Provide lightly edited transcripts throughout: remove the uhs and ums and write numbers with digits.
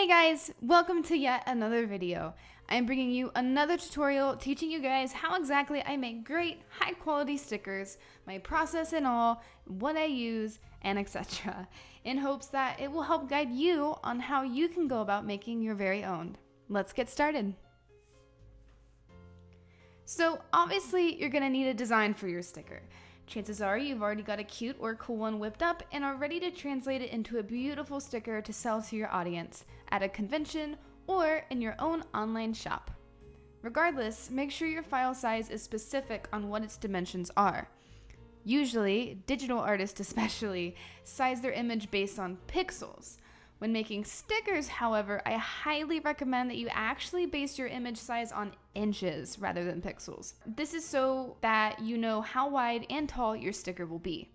Hey guys, welcome to yet another video. I'm bringing you another tutorial teaching you guys how exactly I make great high quality stickers, my process and all, what I use, and etc. in hopes that it will help guide you on how you can go about making your very own. Let's get started. So obviously you're going to need a design for your sticker. Chances are you've already got a cute or cool one whipped up and are ready to translate it into a beautiful sticker to sell to your audience at a convention or in your own online shop. Regardless, make sure your file size is specific on what its dimensions are. Usually, digital artists especially, size their image based on pixels. When making stickers, however, I highly recommend that you actually base your image size on inches rather than pixels. This is so that you know how wide and tall your sticker will be.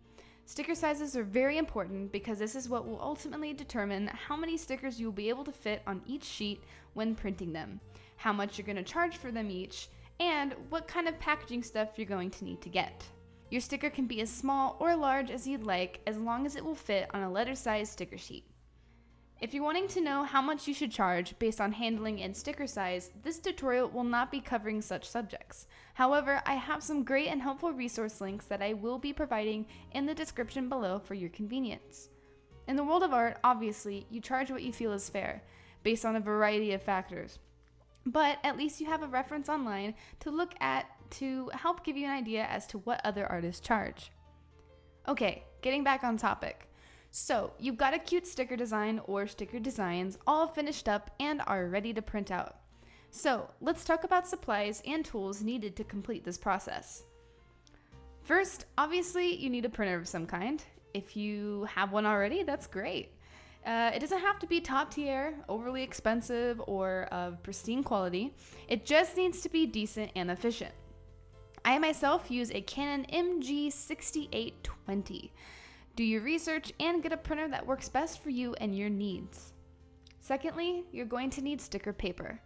Sticker sizes are very important because this is what will ultimately determine how many stickers you will be able to fit on each sheet when printing them, how much you're going to charge for them each, and what kind of packaging stuff you're going to need to get. Your sticker can be as small or large as you'd like, as long as it will fit on a letter-sized sticker sheet. If you're wanting to know how much you should charge based on handling and sticker size, this tutorial will not be covering such subjects. However, I have some great and helpful resource links that I will be providing in the description below for your convenience. In the world of art, obviously, you charge what you feel is fair, based on a variety of factors. But at least you have a reference online to look at to help give you an idea as to what other artists charge. Okay, getting back on topic. So, you've got a cute sticker design or sticker designs all finished up and are ready to print out. So, let's talk about supplies and tools needed to complete this process. First, obviously, you need a printer of some kind. If you have one already, that's great. It doesn't have to be top tier, overly expensive, or of pristine quality. It just needs to be decent and efficient. I myself use a Canon MG6820. Do your research and get a printer that works best for you and your needs. Secondly, you're going to need sticker paper.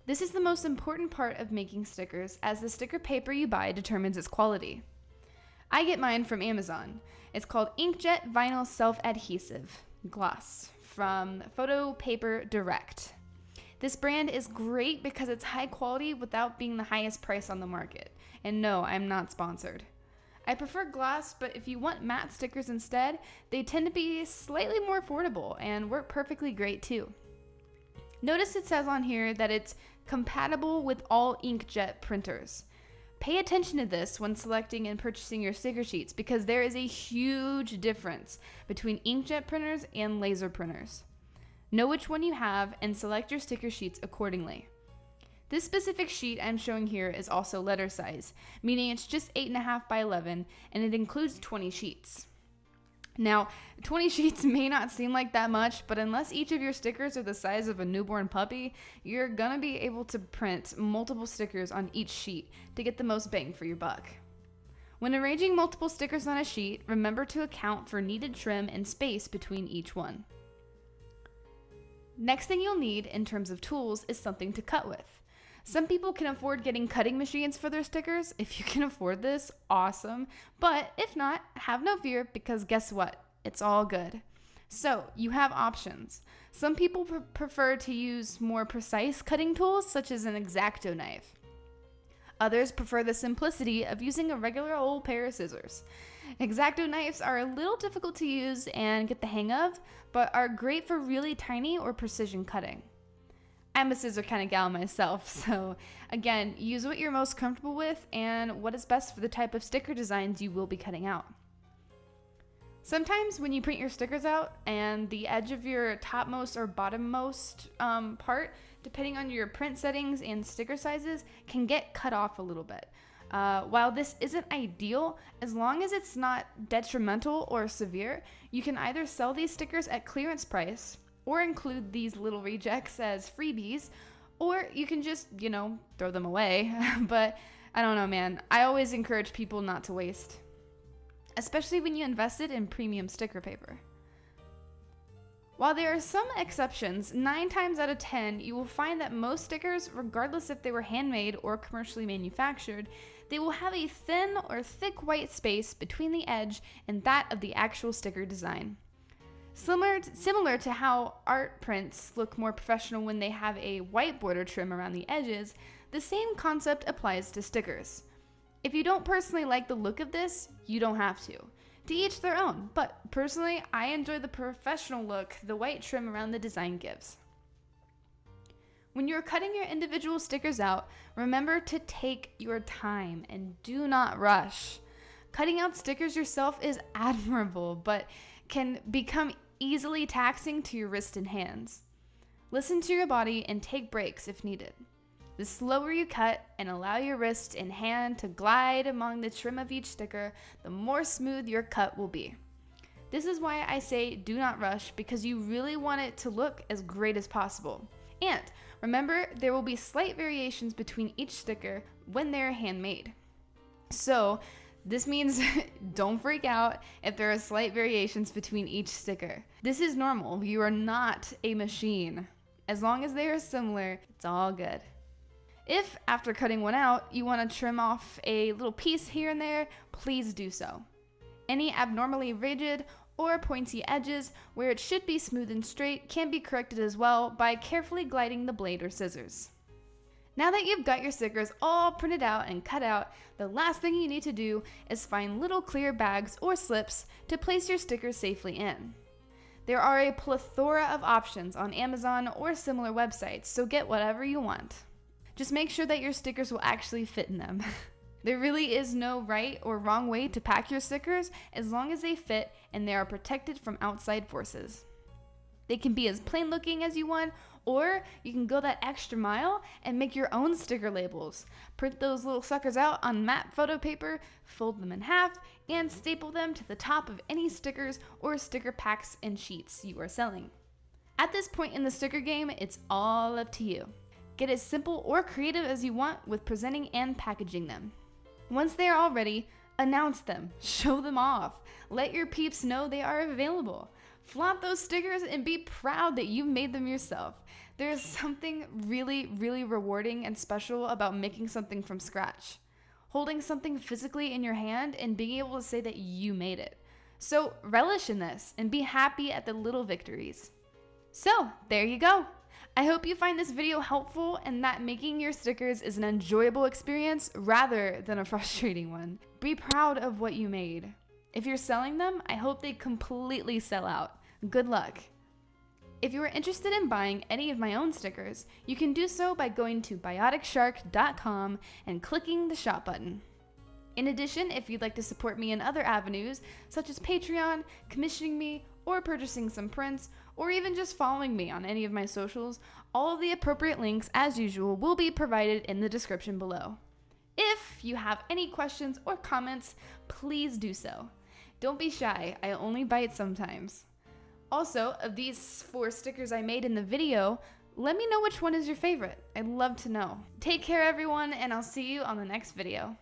This is the most important part of making stickers, as the sticker paper you buy determines its quality. I get mine from Amazon. It's called Inkjet Vinyl Self-Adhesive Gloss from Photo Paper Direct. This brand is great because it's high quality without being the highest price on the market. And no, I'm not sponsored. I prefer gloss, but if you want matte stickers instead, they tend to be slightly more affordable and work perfectly great too. Notice it says on here that it's compatible with all inkjet printers. Pay attention to this when selecting and purchasing your sticker sheets because there is a huge difference between inkjet printers and laser printers. Know which one you have and select your sticker sheets accordingly. This specific sheet I'm showing here is also letter size, meaning it's just 8.5 by 11, and it includes 20 sheets. Now, 20 sheets may not seem like that much, but unless each of your stickers are the size of a newborn puppy, you're gonna be able to print multiple stickers on each sheet to get the most bang for your buck. When arranging multiple stickers on a sheet, remember to account for needed trim and space between each one. Next thing you'll need in terms of tools is something to cut with. Some people can afford getting cutting machines for their stickers. If you can afford this, awesome. But if not, have no fear because guess what? It's all good. So you have options. Some people prefer to use more precise cutting tools such as an X-Acto knife. Others prefer the simplicity of using a regular old pair of scissors. X-Acto knives are a little difficult to use and get the hang of, but are great for really tiny or precision cutting. I'm a scissor kind of gal myself, so again, use what you're most comfortable with and what is best for the type of sticker designs you will be cutting out. Sometimes when you print your stickers out and the edge of your topmost or bottommost part, depending on your print settings and sticker sizes, can get cut off a little bit. While this isn't ideal, as long as it's not detrimental or severe, you can either sell these stickers at clearance price or include these little rejects as freebies, or you can just, throw them away. But I don't know, man. I always encourage people not to waste, especially when you invested in premium sticker paper. While there are some exceptions, 9 times out of 10, you will find that most stickers, regardless if they were handmade or commercially manufactured, they will have a thin or thick white space between the edge and that of the actual sticker design. Similar to how art prints look more professional when they have a white border trim around the edges, the same concept applies to stickers. If you don't personally like the look of this, you don't have to. To each their own, but personally, I enjoy the professional look the white trim around the design gives. When you're cutting your individual stickers out, remember to take your time and do not rush. Cutting out stickers yourself is admirable, but can become easily taxing to your wrist and hands. Listen to your body and take breaks if needed. The slower you cut and allow your wrist and hand to glide among the trim of each sticker, the more smooth your cut will be. This is why I say do not rush, because you really want it to look as great as possible. And remember, there will be slight variations between each sticker when they're handmade. So this means don't freak out if there are slight variations between each sticker. This is normal. You are not a machine. As long as they are similar, it's all good. If, after cutting one out, you want to trim off a little piece here and there, please do so. Any abnormally rigid or pointy edges where it should be smooth and straight can be corrected as well by carefully gliding the blade or scissors. Now that you've got your stickers all printed out and cut out, the last thing you need to do is find little clear bags or slips to place your stickers safely in. There are a plethora of options on Amazon or similar websites, so get whatever you want. Just make sure that your stickers will actually fit in them. There really is no right or wrong way to pack your stickers as long as they fit and they are protected from outside forces. They can be as plain looking as you want, or you can go that extra mile and make your own sticker labels. Print those little suckers out on matte photo paper, fold them in half, and staple them to the top of any stickers or sticker packs and sheets you are selling. At this point in the sticker game, it's all up to you. Get as simple or creative as you want with presenting and packaging them. Once they are all ready, announce them, show them off, let your peeps know they are available. Flaunt those stickers and be proud that you made them yourself. There is something really, really rewarding and special about making something from scratch. Holding something physically in your hand and being able to say that you made it. So relish in this and be happy at the little victories. So there you go. I hope you find this video helpful and that making your stickers is an enjoyable experience rather than a frustrating one. Be proud of what you made. If you're selling them, I hope they completely sell out. Good luck. If you are interested in buying any of my own stickers, you can do so by going to bioticshark.com and clicking the shop button. In addition, if you'd like to support me in other avenues, such as Patreon, commissioning me, or purchasing some prints, or even just following me on any of my socials, all of the appropriate links, as usual, will be provided in the description below. If you have any questions or comments, please do so. Don't be shy, I only bite sometimes. Also, of these 4 stickers I made in the video, let me know which one is your favorite. I'd love to know. Take care everyone, and I'll see you on the next video.